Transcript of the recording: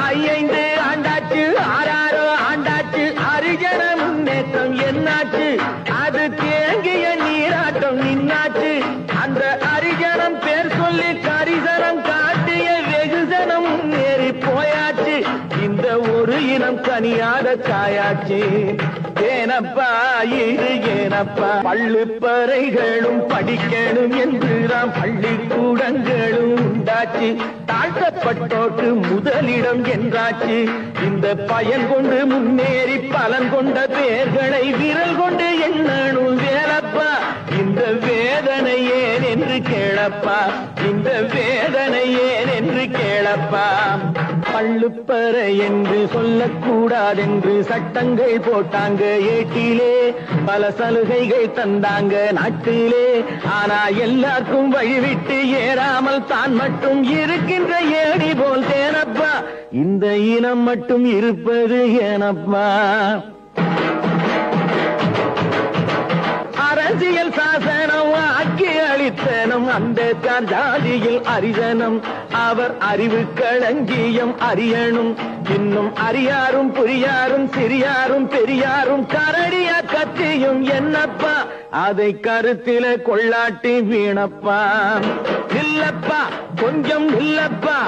ஐந்து ஆண்டாச்சு ஆறாரோ ஆண்டாச்சு அரிஜன முன்னேற்றம் என்னாச்சு அது தேங்கிய நீராட்டம் நின்னாச்சு அந்த அரிஜனம் பேர் சொல்லி கரிசனம் காட்டிய வெகுசனம் முன்னேறி போயாச்சு இந்த ஒரு இனம் கனியாத காயாச்சு ஏனப்பா இது ஏனப்பா பள்ளிப்பறைகளும் படிக்கணும் என்று நாம் பள்ளிக்கூடங்களும் உண்டாச்சு தாழ்த்தப்பட்டோட்டு முதலிடம் என்றாச்சு இந்த பயன் கொண்டு முன்னேறி பலன் கொண்ட பேர்களை விரல் கொண்டு எண்ணணும் வேலப்பா இந்த வேதனை ஏன் என்று கேளப்பா இந்த வேதனை ஏன் என்று கேளப்பா பள்ளுப்பறை என்று சொல்லக்கூடாதென்று சட்டங்கள் போட்டாங்க ஏட்டிலே பல சலுகைகள் தந்தாங்க நாட்டிலே ஆனா எல்லாருக்கும் வழிவிட்டு ஏறாமல் தான் மட்டும் இருக்கின்ற ஏடி போல் தேனப்பா இந்த இனம் மட்டும் இருப்பது ஏனப்பா அரசியல் சாசனம் ஆக்கி அளித்தனம் அம்பேத்கர் ஜாதியில் அரிசனம் அவர் அறிவு களஞ்சியம் அறியணும் இன்னும் அறியாரும் புரியாரும் சிறியாரும் பெரியாரும் கரடியா கத்தியும் என்னப்பா அதை கருத்தில கொள்ளாட்டி வீணப்பா இல்லப்பா கொஞ்சம் இல்லப்பா